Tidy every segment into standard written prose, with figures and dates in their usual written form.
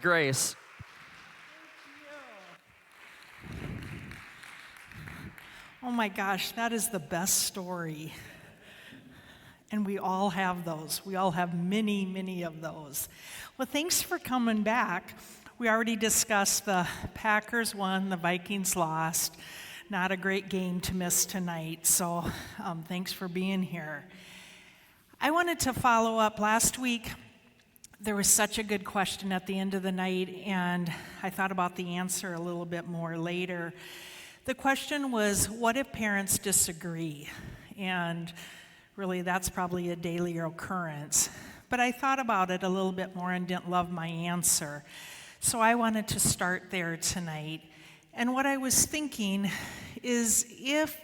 Grace. Oh my gosh, that is the best story. And we all have those. We all have many, many of those. Well, thanks for coming back. We already discussed the Packers won, the Vikings lost. Not a great game to miss tonight, so thanks for being here. I wanted to follow up last week. There was such a good question at the end of the night, and I thought about the answer a little bit more later. The question was, what if parents disagree? And really, that's probably a daily occurrence. But I thought about it a little bit more and didn't love my answer. So I wanted to start there tonight. And what I was thinking is, if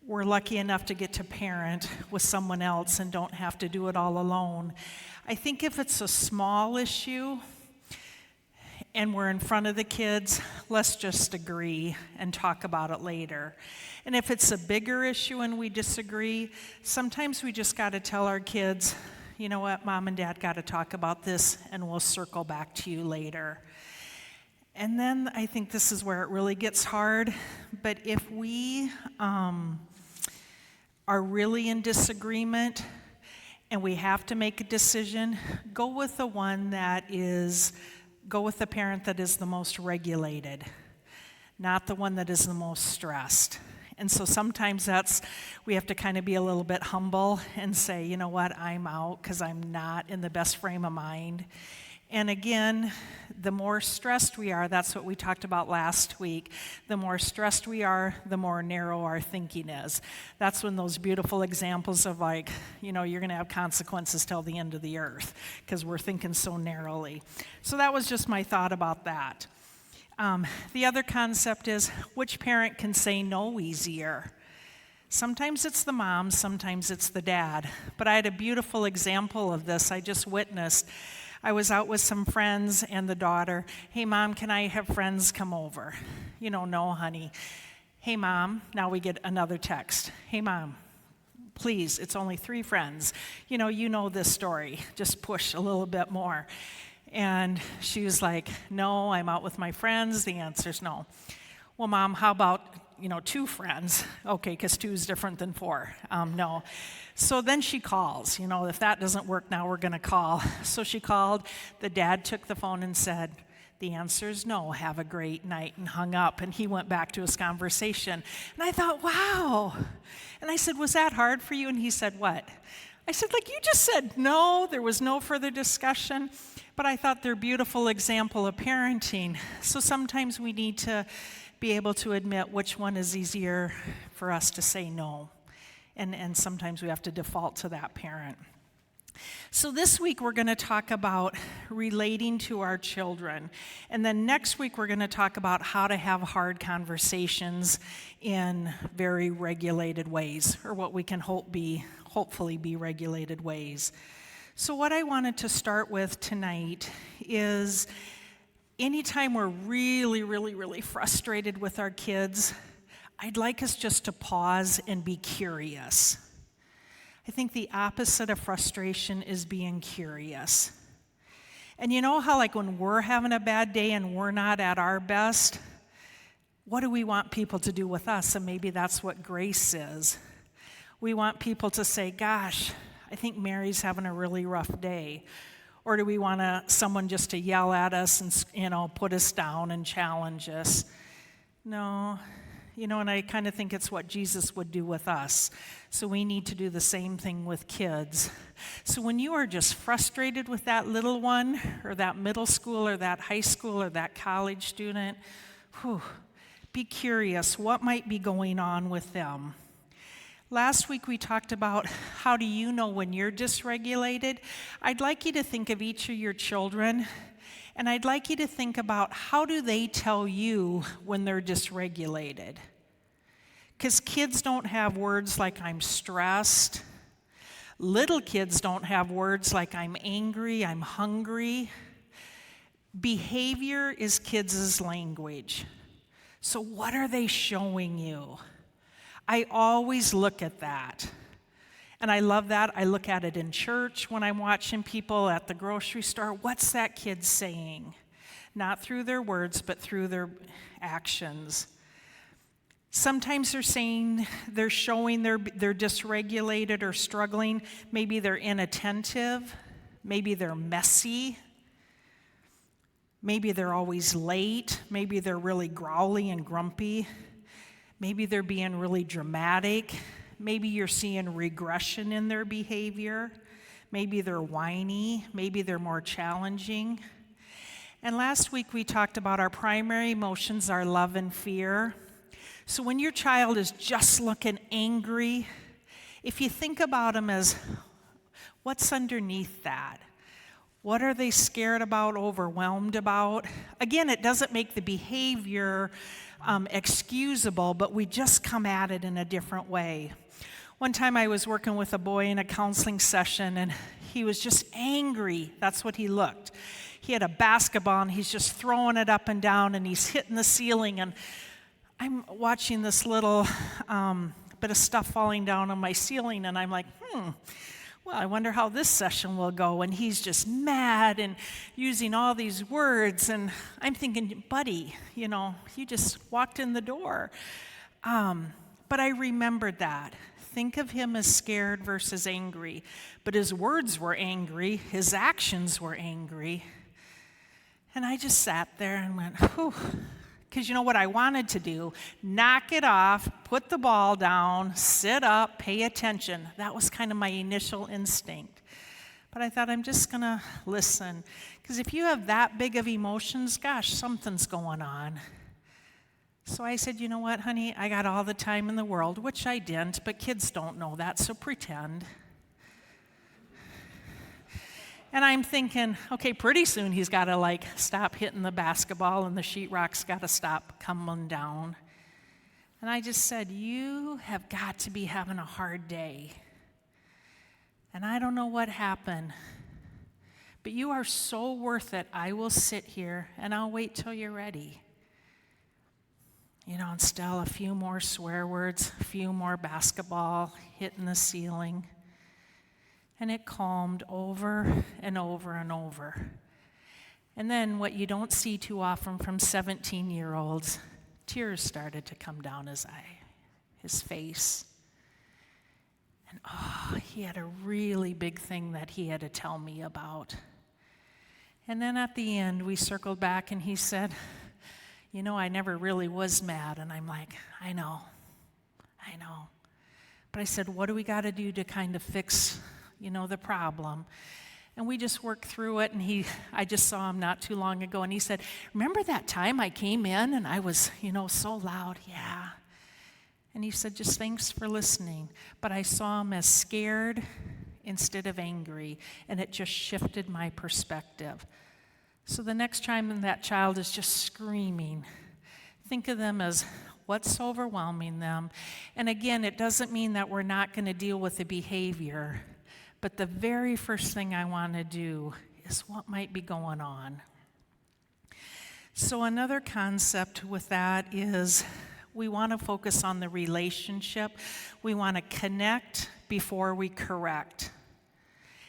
we're lucky enough to get to parent with someone else and don't have to do it all alone, I think if it's a small issue and we're in front of the kids, let's just agree and talk about it later. And if it's a bigger issue and we disagree, sometimes we just got to tell our kids, you know what, Mom and Dad got to talk about this, and we'll circle back to you later. And then I think this is where it really gets hard. But if we are really in disagreement and we have to make a decision, go with the parent that is the most regulated, not the one that is the most stressed. And so sometimes we have to kind of be a little bit humble and say, you know what, I'm out because I'm not in the best frame of mind. And again, the more stressed we are, that's what we talked about last week, the more stressed we are, the more narrow our thinking is. That's when those beautiful examples of you're going to have consequences till the end of the earth because we're thinking so narrowly. So that was just my thought about that. The other concept is, which parent can say no easier? Sometimes it's the mom, sometimes it's the dad. But I had a beautiful example of this I just witnessed. I was out with some friends and the daughter. Hey, Mom, can I have friends come over? No, honey. Hey, Mom. Now we get another text. Hey, Mom, please, it's only 3 friends. You know this story. Just push a little bit more. And she was like, no, I'm out with my friends. The answer's no. Well, Mom, how about 2 friends? Okay, because 2 is different than 4. No. So then she calls. If that doesn't work now, we're going to call. So she called. The dad took the phone and said, the answer is no, have a great night, and hung up. And he went back to his conversation. And I thought, wow. And I said, was that hard for you? And he said, what? I said, you just said no. There was no further discussion. But I thought they're a beautiful example of parenting. So sometimes we need to be able to admit which one is easier for us to say no. And sometimes we have to default to that parent. So this week we're going to talk about relating to our children. And then next week we're going to talk about how to have hard conversations in very regulated ways, or what we can hopefully be regulated ways. So what I wanted to start with tonight is, anytime we're really, really, really frustrated with our kids, I'd like us just to pause and be curious. I think the opposite of frustration is being curious. And you know how when we're having a bad day and we're not at our best, what do we want people to do with us? And maybe that's what grace is. We want people to say, gosh, I think Mary's having a really rough day. Or do we want someone just to yell at us and put us down and challenge us? No. And I kind of think it's what Jesus would do with us. So we need to do the same thing with kids. So when you are just frustrated with that little one, or that middle school, or that high school, or that college student, be curious. What might be going on with them? Last week we talked about, how do you know when you're dysregulated? I'd like you to think of each of your children, and I'd like you to think about, how do they tell you when they're dysregulated? Because kids don't have words like I'm stressed. Little kids don't have words like I'm angry, I'm hungry. Behavior is kids' language. So what are they showing you? I always look at that. And I love that. I look at it in church when I'm watching people at the grocery store. What's that kid saying? Not through their words, but through their actions. Sometimes they're showing they're dysregulated or struggling. Maybe they're inattentive. Maybe they're messy. Maybe they're always late. Maybe they're really growly and grumpy. Maybe they're being really dramatic. Maybe you're seeing regression in their behavior. Maybe they're whiny. Maybe they're more challenging. And last week we talked about our primary emotions are love and fear. So when your child is just looking angry, if you think about them as what's underneath that? What are they scared about, overwhelmed about? Again, it doesn't make the behavior excusable, but we just come at it in a different way. One time I was working with a boy in a counseling session, and he was just angry. That's what he looked. He had a basketball, and he's just throwing it up and down, and he's hitting the ceiling, and I'm watching this little bit of stuff falling down on my ceiling, and I'm like, well, I wonder how this session will go. And he's just mad and using all these words. And I'm thinking, buddy, you just walked in the door. But I remembered that. Think of him as scared versus angry. But his words were angry. His actions were angry. And I just sat there and went, whew. Because you know what I wanted to do? Knock it off, put the ball down, sit up, pay attention. That was kind of my initial instinct. But I thought, I'm just going to listen. Because if you have that big of emotions, gosh, something's going on. So I said, you know what, honey? I got all the time in the world, which I didn't, but kids don't know that, so pretend. And I'm thinking, okay, pretty soon he's got to stop hitting the basketball and the sheetrock's got to stop coming down. And I just said, you have got to be having a hard day. And I don't know what happened, but you are so worth it. I will sit here and I'll wait till you're ready. And still a few more swear words, a few more basketball hitting the ceiling. And it calmed over and over and over. And then what you don't see too often from 17-year-olds, tears started to come down his face. And he had a really big thing that he had to tell me about. And then at the end, we circled back and he said, I never really was mad. And I'm like, I know. But I said, what do we got to do to kind of fix the problem? And we just worked through it, and I just saw him not too long ago, and he said, remember that time I came in and I was, so loud? Yeah. And he said, just thanks for listening. But I saw him as scared instead of angry, and it just shifted my perspective. So the next time that child is just screaming, think of them as what's overwhelming them. And again, it doesn't mean that we're not going to deal with the behavior. But the very first thing I want to do is what might be going on. So another concept with that is we want to focus on the relationship. We want to connect before we correct.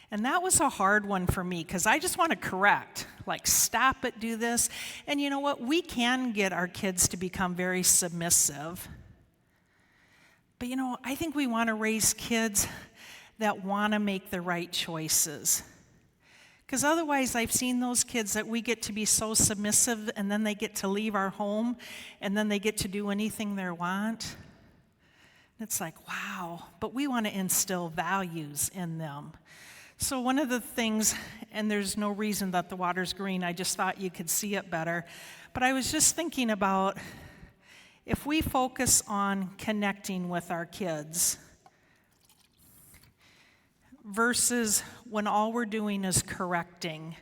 And that was a hard one for me because I just want to correct, stop it, do this. And you know what? We can get our kids to become very submissive. But I think we want to raise kids that want to make the right choices. Because otherwise, I've seen those kids that we get to be so submissive, and then they get to leave our home, and then they get to do anything they want. It's like, wow. But we want to instill values in them. So one of the things, and there's no reason that the water's green, I just thought you could see it better. But I was just thinking about if we focus on connecting with our kids, versus when all we're doing is correcting,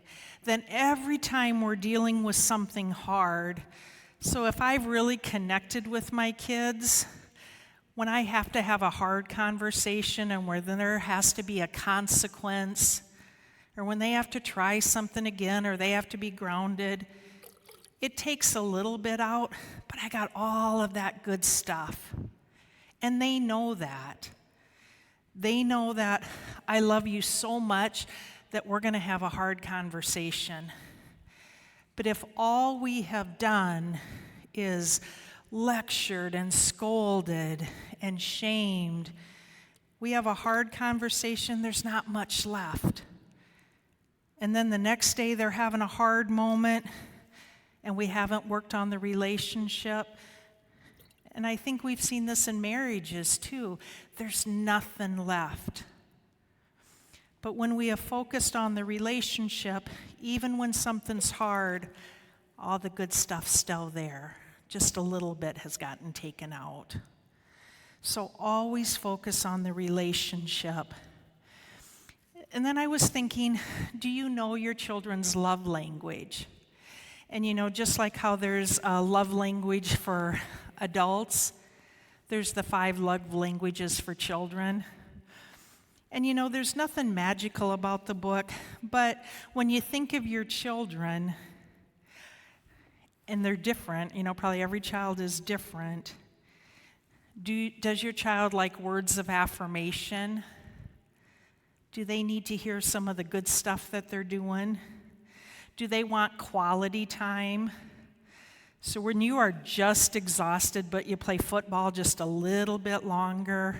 then every time we're dealing with something hard, so if I've really connected with my kids, when I have to have a hard conversation and where there has to be a consequence, or when they have to try something again, or they have to be grounded, it takes a little bit out, but I got all of that good stuff. And they know that. They know that I love you so much that we're going to have a hard conversation. But if all we have done is lectured and scolded and shamed, we have a hard conversation, there's not much left. And then the next day they're having a hard moment and we haven't worked on the relationship. And I think we've seen this in marriages too. There's nothing left. But when we have focused on the relationship, even when something's hard, all the good stuff's still there. Just a little bit has gotten taken out. So always focus on the relationship. And then I was thinking, do you know your children's love language? And just like how there's a love language for adults, there's the 5 love languages for children. And there's nothing magical about the book, but when you think of your children, and they're different, probably every child is different. Does your child like words of affirmation? Do they need to hear some of the good stuff that they're doing? Do they want quality time? So when you are just exhausted, but you play football just a little bit longer,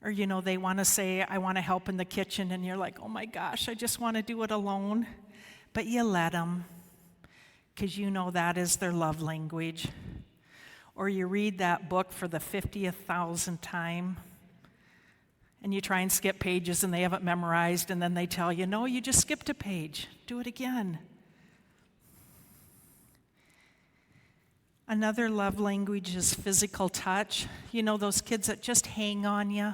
or they want to say, I want to help in the kitchen, and you're like, oh my gosh, I just want to do it alone. But you let them, because that is their love language. Or you read that book for the 50,000th time, and you try and skip pages and they haven't memorized, and then they tell you, no, you just skipped a page. Do it again. Another love language is physical touch. Those kids that just hang on you,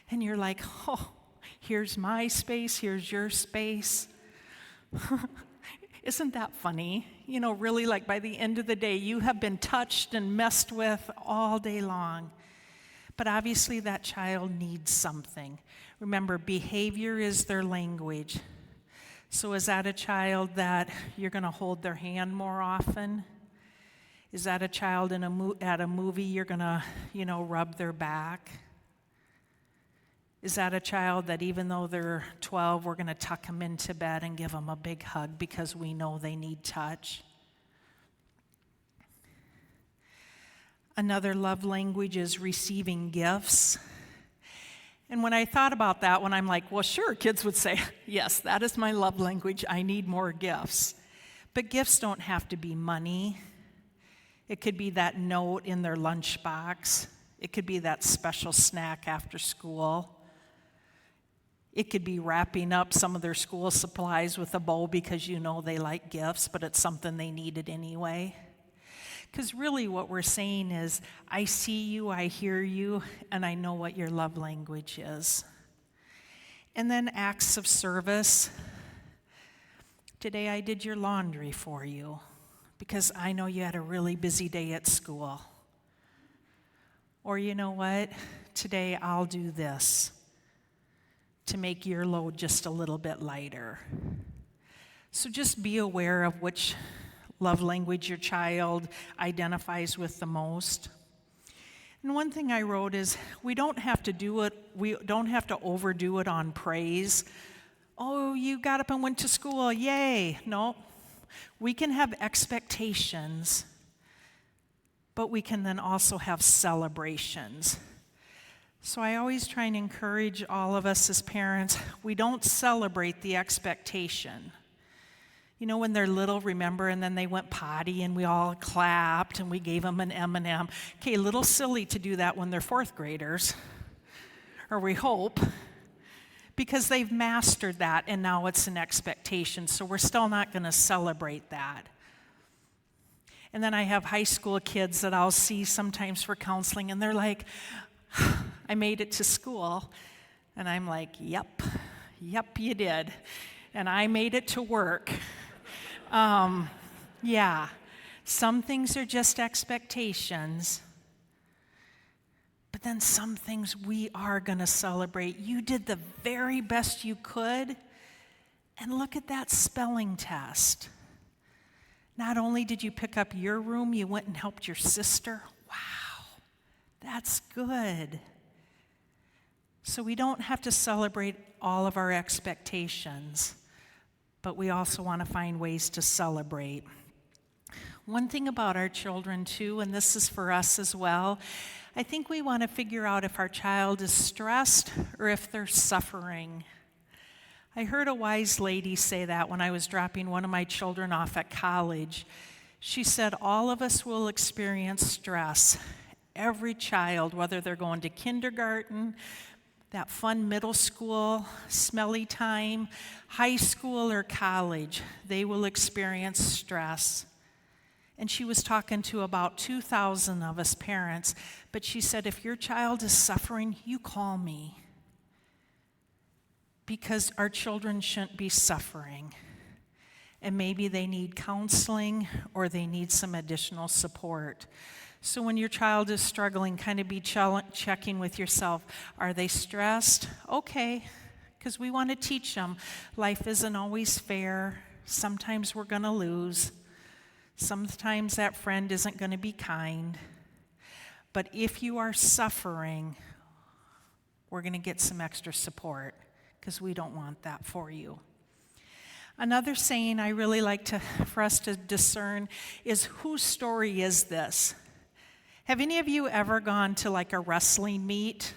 and you're like, oh, here's my space, here's your space. Isn't that funny? Really, like by the end of the day, you have been touched and messed with all day long. But obviously that child needs something. Remember, behavior is their language. So is that a child that you're going to hold their hand more often? Is that a child at a movie you're going to, rub their back? Is that a child that even though they're 12, we're going to tuck them into bed and give them a big hug because we know they need touch? Another love language is receiving gifts. And when I thought about that one, I'm like, well, sure, kids would say, yes, that is my love language. I need more gifts. But gifts don't have to be money. It could be that note in their lunchbox. It could be that special snack after school. It could be wrapping up some of their school supplies with a bow because they like gifts, but it's something they needed anyway. Because really what we're saying is, I see you, I hear you, and I know what your love language is. And then acts of service. Today I did your laundry for you because I know you had a really busy day at school. Or you know what? Today I'll do this to make your load just a little bit lighter. So just be aware of which love language your child identifies with the most. And one thing I wrote is we don't have to overdo it on praise. Oh, you got up and went to school, yay. No, we can have expectations, but we can then also have celebrations. So I always try and encourage all of us as parents, we don't celebrate the expectation. When they're little, remember, and then they went potty and we all clapped and we gave them an M&M. Okay, a little silly to do that when they're 4th graders, or we hope, because they've mastered that and now it's an expectation, so we're still not going to celebrate that. And then I have high school kids that I'll see sometimes for counseling, and they're like, I made it to school. And I'm like, yep, you did. And I made it to work. Yeah, some things are just expectations. But then some things we are going to celebrate. You did the very best you could. And look at that spelling test. Not only did you pick up your room, you went and helped your sister. Wow, that's good. So we don't have to celebrate all of our expectations, but we also want to find ways to celebrate. One thing about our children, too, and this is for us as well, I think we want to figure out if our child is stressed or if they're suffering. I heard a wise lady say that when I was dropping one of my children off at college. She said, all of us will experience stress. Every child, whether they're going to kindergarten, that fun middle school, smelly time, high school or college, they will experience stress. And she was talking to about 2,000 of us parents, but she said, if your child is suffering, you call me. Because our children shouldn't be suffering. And maybe they need counseling or they need some additional support. So when your child is struggling, kind of be checking with yourself. Are they stressed? Okay, because we want to teach them. Life isn't always fair. Sometimes we're going to lose. Sometimes that friend isn't going to be kind. But if you are suffering, we're going to get some extra support because we don't want that for you. Another saying I really like for us to discern is, whose story is this? Have any of you ever gone to like a wrestling meet?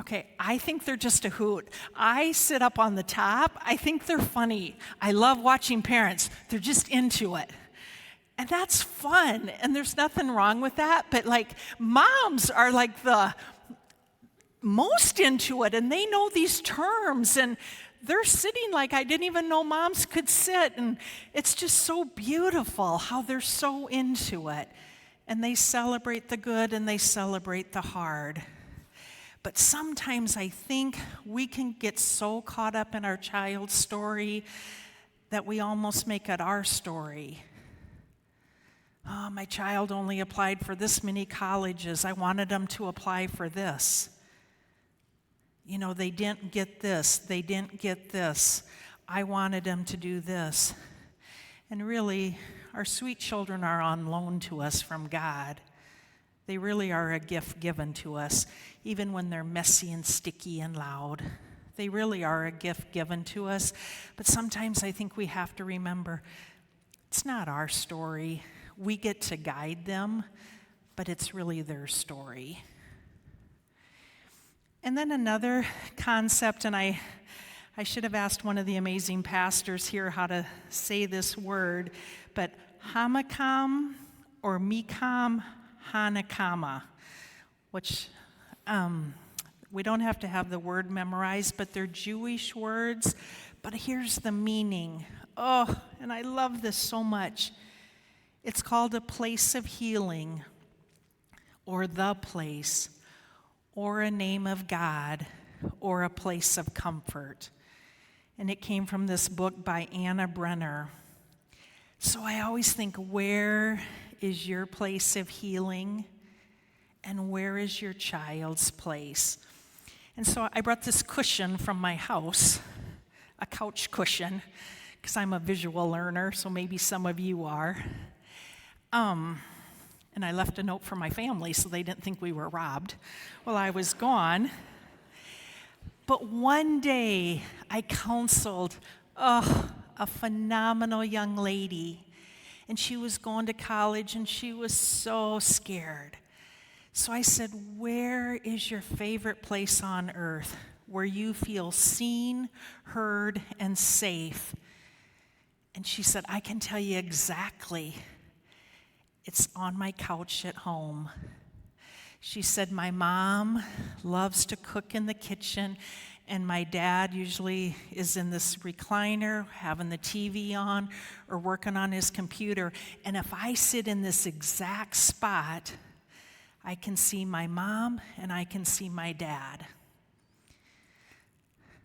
Okay, I think they're just a hoot. I sit up on the top. I think they're funny. I love watching parents. They're just into it. And that's fun, and there's nothing wrong with that. But like moms are like the most into it, and they know these terms, and they're sitting like I didn't even know moms could sit, and it's just so beautiful how they're so into it. And they celebrate the good and they celebrate the hard. But sometimes I think we can get so caught up in our child's story that we almost make it our story. Oh, my child only applied for this many colleges. I wanted them to apply for this. You know, they didn't get this. They didn't get this. I wanted them to do this. And really, our sweet children are on loan to us from God. They really are a gift given to us, even when they're messy and sticky and loud. They really are a gift given to us. But sometimes I think we have to remember, it's not our story. We get to guide them, but it's really their story. And then another concept, and I should have asked one of the amazing pastors here how to say this word, but Hamakam or Mikam Hanakama, which we don't have to have the word memorized, but they're Jewish words. But here's the meaning. Oh, and I love this so much. It's called a place of healing, or the place, or a name of God, or a place of comfort. And it came from this book by Anna Brenner. So I always think, where is your place of healing? And where is your child's place? And so I brought this cushion from my house, a couch cushion, because I'm a visual learner, so maybe some of you are. And I left a note for my family so they didn't think we were robbed while I was gone. But one day I counseled a phenomenal young lady, and she was going to college and she was so scared. So I said, where is your favorite place on earth where you feel seen, heard, and safe? And she said, I can tell you exactly. It's on my couch at home. She said, my mom loves to cook in the kitchen, and my dad usually is in this recliner, having the TV on, or working on his computer. And if I sit in this exact spot, I can see my mom and I can see my dad.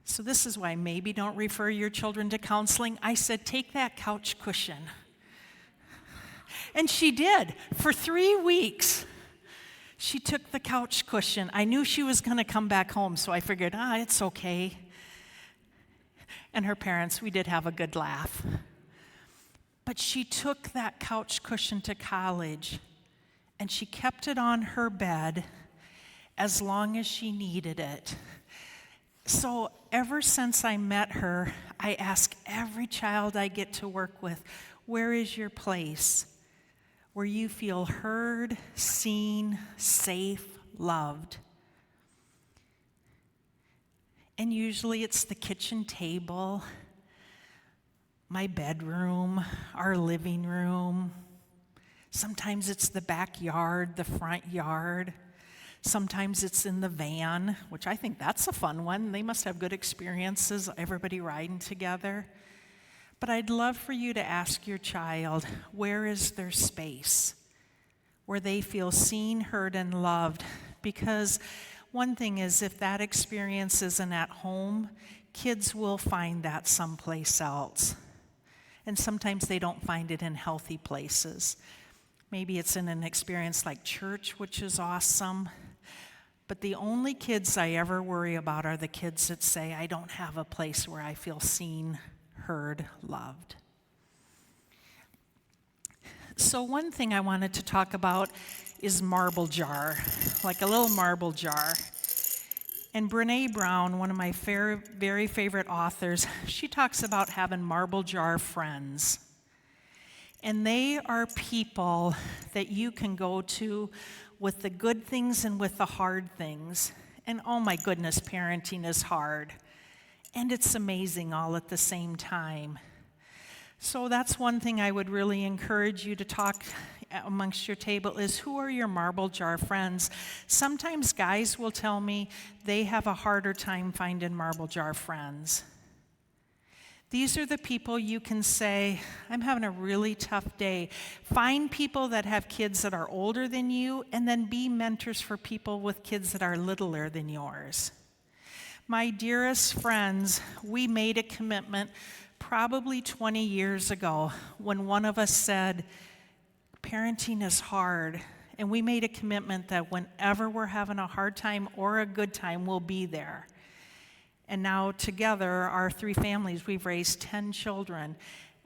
So this is why maybe don't refer your children to counseling. I said, take that couch cushion. And she did. For 3 weeks, she took the couch cushion. I knew she was going to come back home, so I figured, it's okay. And her parents, we did have a good laugh. But she took that couch cushion to college, and she kept it on her bed, as long as she needed it. So ever since I met her, I ask every child I get to work with, where is your place where you feel heard, seen, safe, loved? And usually it's the kitchen table, my bedroom, our living room. Sometimes it's the backyard, the front yard. Sometimes it's in the van, which I think that's a fun one. They must have good experiences, everybody riding together. But I'd love for you to ask your child, where is their space where they feel seen, heard, and loved? Because one thing is, if that experience isn't at home, kids will find that someplace else. And sometimes they don't find it in healthy places. Maybe it's in an experience like church, which is awesome. But the only kids I ever worry about are the kids that say, I don't have a place where I feel seen, heard, loved. So one thing I wanted to talk about is marble jar, like a little marble jar. And Brene Brown, one of my very favorite authors, she talks about having marble jar friends. And they are people that you can go to with the good things and with the hard things. And oh my goodness, parenting is hard. And it's amazing all at the same time. So that's one thing I would really encourage you to talk amongst your table is, who are your marble jar friends? Sometimes guys will tell me they have a harder time finding marble jar friends. These are the people you can say, I'm having a really tough day. Find people that have kids that are older than you, and then be mentors for people with kids that are littler than yours. My dearest friends, we made a commitment probably 20 years ago when one of us said, parenting is hard. And we made a commitment that whenever we're having a hard time or a good time, we'll be there. And now together, our three families, we've raised 10 children.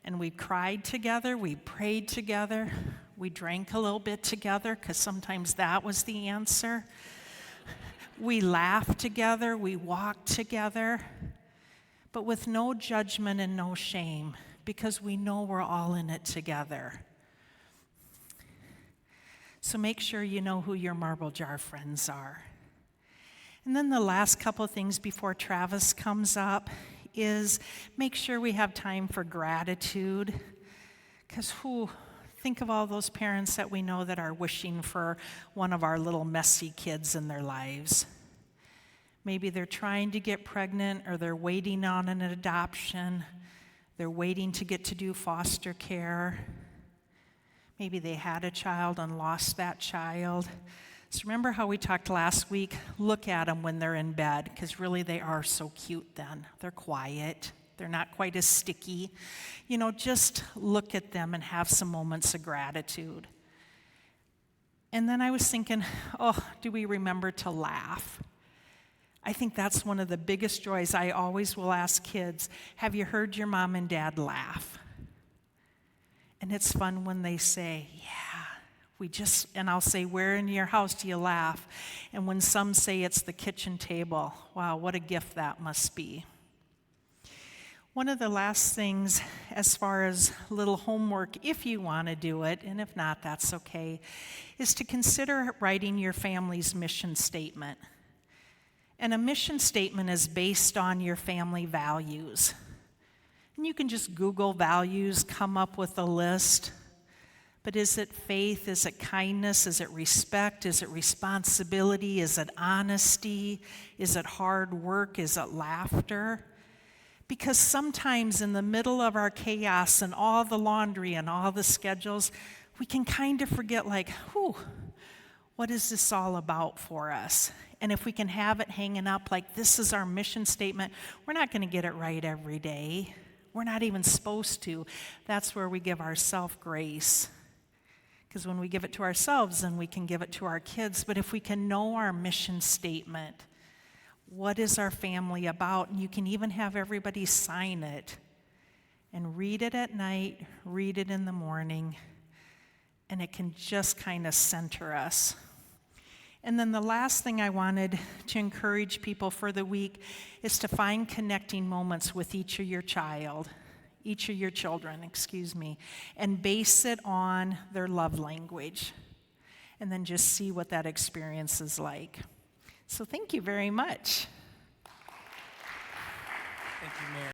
And we cried together, we prayed together, we drank a little bit together, because sometimes that was the answer. We laughed together, we walked together, but with no judgment and no shame, because we know we're all in it together. So make sure you know who your marble jar friends are. And then the last couple of things before Travis comes up is make sure we have time for gratitude. Because think of all those parents that we know that are wishing for one of our little messy kids in their lives. Maybe they're trying to get pregnant, or they're waiting on an adoption. They're waiting to get to do foster care. Maybe they had a child and lost that child. So remember how we talked last week? Look at them when they're in bed, because really they are so cute then. They're quiet. They're not quite as sticky. Just look at them and have some moments of gratitude. And then I was thinking, do we remember to laugh? I think that's one of the biggest joys. I always will ask kids, have you heard your mom and dad laugh? And it's fun when they say, yeah. And I'll say, where in your house do you laugh? And when some say it's the kitchen table, wow, what a gift that must be. One of the last things, as far as little homework, if you want to do it, and if not, that's okay, is to consider writing your family's mission statement. And a mission statement is based on your family values. And you can just Google values, come up with a list. But is it faith? Is it kindness? Is it respect? Is it responsibility? Is it honesty? Is it hard work? Is it laughter? Because sometimes in the middle of our chaos and all the laundry and all the schedules, we can kind of forget, what is this all about for us? And if we can have it hanging up like this is our mission statement, we're not going to get it right every day. We're not even supposed to. That's where we give ourselves grace. Because when we give it to ourselves, then we can give it to our kids. But if we can know our mission statement, what is our family about? And you can even have everybody sign it and read it at night, read it in the morning, and it can just kind of center us. And then the last thing I wanted to encourage people for the week is to find connecting moments with each of your children, and base it on their love language. And then just see what that experience is like. So thank you very much. Thank you, Mary.